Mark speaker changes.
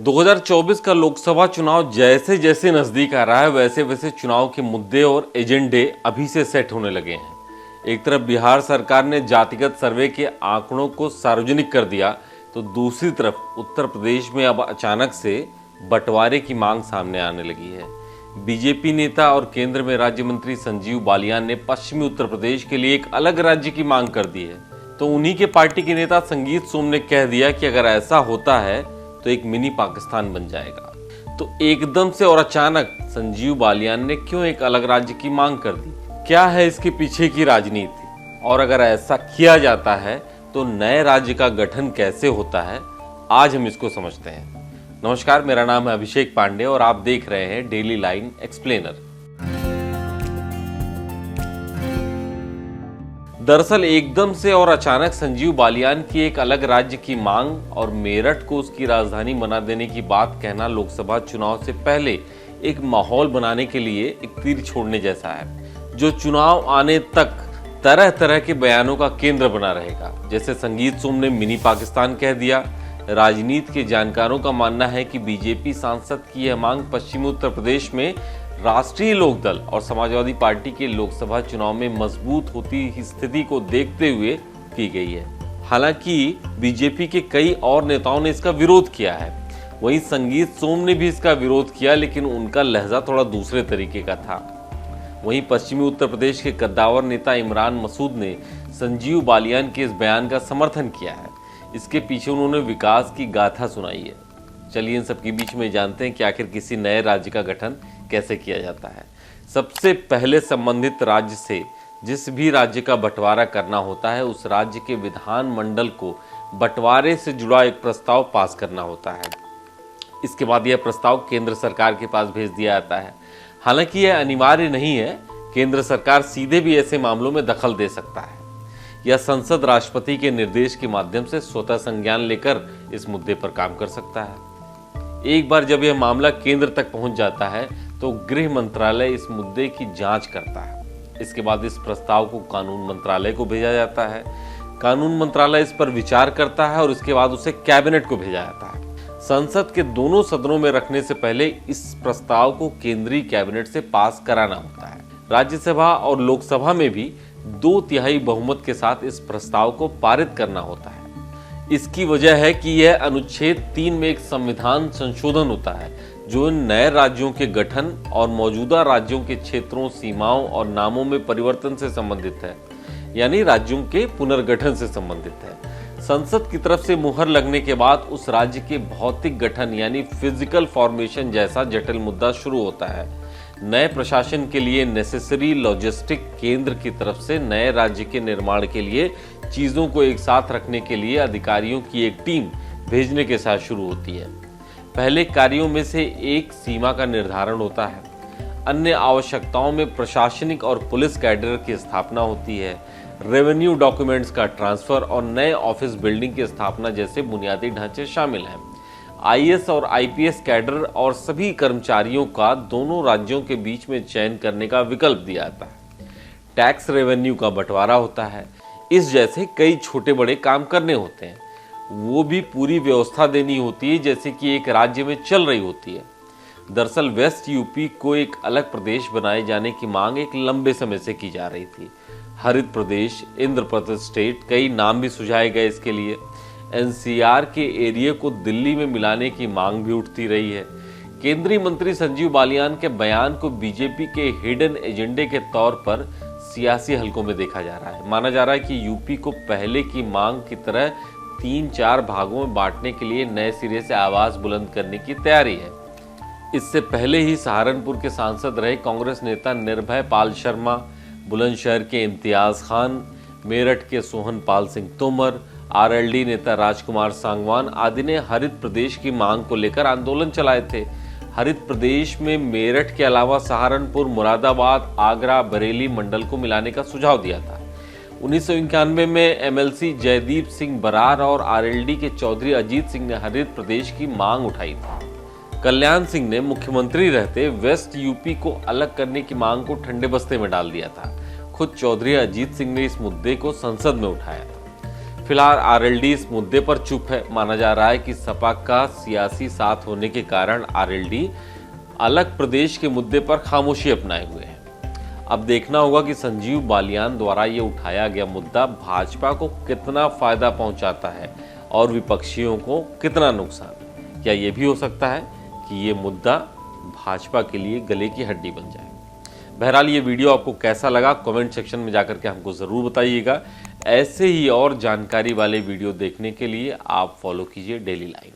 Speaker 1: 2024 का लोकसभा चुनाव जैसे जैसे नजदीक आ रहा है वैसे वैसे चुनाव के मुद्दे और एजेंडे अभी से सेट होने लगे हैं। एक तरफ बिहार सरकार ने जातिगत सर्वे के आंकड़ों को सार्वजनिक कर दिया, तो दूसरी तरफ उत्तर प्रदेश में अब अचानक से बंटवारे की मांग सामने आने लगी है। बीजेपी नेता और केंद्र में राज्य मंत्री संजीव बालियान ने पश्चिमी उत्तर प्रदेश के लिए एक अलग राज्य की मांग कर दी है, तो उन्हीं के पार्टी के नेता संगीत सोम ने कह दिया कि अगर ऐसा होता है तो एक मिनी पाकिस्तान बन जाएगा। तो एकदम से और अचानक संजीव बालियान ने क्यों एक अलग राज्य की मांग कर दी? क्या है इसके पीछे की राजनीति? और अगर ऐसा किया जाता है तो नए राज्य का गठन कैसे होता है, आज हम इसको समझते हैं। नमस्कार, मेरा नाम है अभिषेक पांडे और आप देख रहे हैं डेली लाइन एक्सप्लेनर। दरअसल एकदम से और अचानक संजीव बालियान की एक अलग राज्य की मांग और मेरठ को उसकी राजधानी बना देने की बात कहना लोकसभा चुनाव से पहले एक माहौल बनाने के लिए एक तीर छोड़ने जैसा है, जो चुनाव आने तक तरह तरह के बयानों का केंद्र बना रहेगा। जैसे संगीत सोम ने मिनी पाकिस्तान कह दिया। राजनीति के जानकारों का मानना है कि बीजेपी सांसद की यह मांग पश्चिमी उत्तर प्रदेश में राष्ट्रीय लोकदल और समाजवादी पार्टी के लोकसभा चुनाव में मजबूत होती स्थिति को देखते हुए की गई है। हालांकि बीजेपी के कई और नेताओं ने इसका विरोध किया है। वहीं संगीत सोम ने भी इसका विरोध किया, लेकिन उनका लहजा थोड़ा दूसरे तरीके का था। वहीं पश्चिमी उत्तर प्रदेश के कद्दावर नेता इमरान मसूद ने संजीव बालियान के इस बयान का समर्थन किया है। इसके पीछे उन्होंने विकास की गाथा सुनाई है। चलिए इन सबके बीच में जानते हैं कि आखिर किसी नए राज्य का गठन कैसे किया जाता है। सबसे पहले संबंधित राज्य से जिस भी राज्य का बंटवारा करना होता है, उस राज्य के विधान मंडल को बंटवारे से जुड़ा एक प्रस्ताव पास करना होता है। इसके बाद यह प्रस्ताव केंद्र सरकार के पास भेज दिया जाता है। हालांकि यह अनिवार्य नहीं है, केंद्र सरकार सीधे भी ऐसे मामलों में दखल दे सकता है या संसद राष्ट्रपति के निर्देश के माध्यम से स्वतः संज्ञान लेकर इस मुद्दे पर काम कर सकता है। एक बार जब यह मामला केंद्र तक पहुंच जाता है तो गृह मंत्रालय इस मुद्दे की जांच करता है। इसके बाद इस प्रस्ताव को कानून मंत्रालय को भेजा जाता है। कानून मंत्रालय इस पर विचार करता है और इसके बाद उसे कैबिनेट को भेजा जाता है। संसद के दोनों सदनों में रखने से पहले इस प्रस्ताव को केंद्रीय कैबिनेट से पास कराना होता है। राज्यसभा और लोकसभा में भी 2/3 बहुमत के साथ इस प्रस्ताव को पारित करना होता है। इसकी वजह है कि यह अनुच्छेद 3 में एक संविधान संशोधन होता है, जो नए राज्यों के गठन और मौजूदा राज्यों के क्षेत्रों, सीमाओं और नामों में परिवर्तन से संबंधित है, यानी राज्यों के पुनर्गठन से संबंधित है। संसद की तरफ से मुहर लगने के बाद उस राज्य के भौतिक गठन यानी फिजिकल फॉर्मेशन जैसा जटिल मुद्दा शुरू होता है। नए प्रशासन के लिए नेसेसरी लॉजिस्टिक केंद्र की तरफ से नए राज्य के निर्माण के लिए चीजों को एक साथ रखने के लिए अधिकारियों की एक टीम भेजने के साथ शुरू होती है। पहले कार्यों में से एक सीमा का निर्धारण होता है। अन्य आवश्यकताओं में प्रशासनिक और पुलिस कैडर की स्थापना होती है, रेवेन्यू डॉक्यूमेंट्स का ट्रांसफर और नए ऑफिस बिल्डिंग की स्थापना जैसे बुनियादी ढांचे शामिल हैं। आईएएस और आईपीएस कैडर और सभी कर्मचारियों का दोनों राज्यों के बीच में चयन करने का विकल्प दिया जाता है। टैक्स रेवेन्यू का बंटवारा होता है। इस जैसे कई छोटे बड़े काम करने होते हैं, वो भी पूरी व्यवस्था देनी होती है जैसे कि एक राज्य में चल रही होती है। दरअसल वेस्ट यूपी को एक अलग प्रदेश बनाए जाने की मांग एक लंबे समय से की जा रही थी। हरित प्रदेश, इंद्रप्रस्थ स्टेट, कई नाम भी सुझाए गए इसके लिए। एनसीआर के एरिया को दिल्ली में मिलाने की मांग भी उठती रही है। केंद्रीय मंत्री संजीव बालियान के बयान को बीजेपी के हिडन एजेंडे के तौर पर सियासी हलकों में देखा जा रहा है। माना जा रहा है कि यूपी को पहले की मांग की तरह 3-4 भागों में बांटने के लिए नए सिरे से आवाज बुलंद करने की तैयारी है। इससे पहले ही सहारनपुर के सांसद रहे कांग्रेस नेता निर्भय पाल शर्मा, बुलंदशहर के इम्तियाज खान, मेरठ के सोहन पाल सिंह तोमर, आरएलडी नेता राजकुमार सांगवान आदि ने हरित प्रदेश की मांग को लेकर आंदोलन चलाए थे। हरित प्रदेश में मेरठ के अलावा सहारनपुर, मुरादाबाद, आगरा, बरेली मंडल को मिलाने का सुझाव दिया था। 1991 में एमएलसी जयदीप सिंह बरार और आरएलडी के चौधरी अजीत सिंह ने हरित प्रदेश की मांग उठाई थी। कल्याण सिंह ने मुख्यमंत्री रहते वेस्ट यूपी को अलग करने की मांग को ठंडे बस्ते में डाल दिया था। खुद चौधरी अजीत सिंह ने इस मुद्दे को संसद में उठाया था। फिलहाल आरएलडी इस मुद्दे पर चुप है। माना जा रहा है कि सपा का सियासी साथ होने के कारण आरएलडी अलग प्रदेश के मुद्दे पर खामोशी अपनाए हुए है। अब देखना होगा कि संजीव बालियान द्वारा ये उठाया गया मुद्दा भाजपा को कितना फायदा पहुंचाता है और विपक्षियों को कितना नुकसान। क्या ये भी हो सकता है कि ये मुद्दा भाजपा के लिए गले की हड्डी बन जाए। बहरहाल ये वीडियो आपको कैसा लगा कमेंट सेक्शन में जाकर के हमको ज़रूर बताइएगा। ऐसे ही और जानकारी वाले वीडियो देखने के लिए आप फॉलो कीजिए डेली लाइन।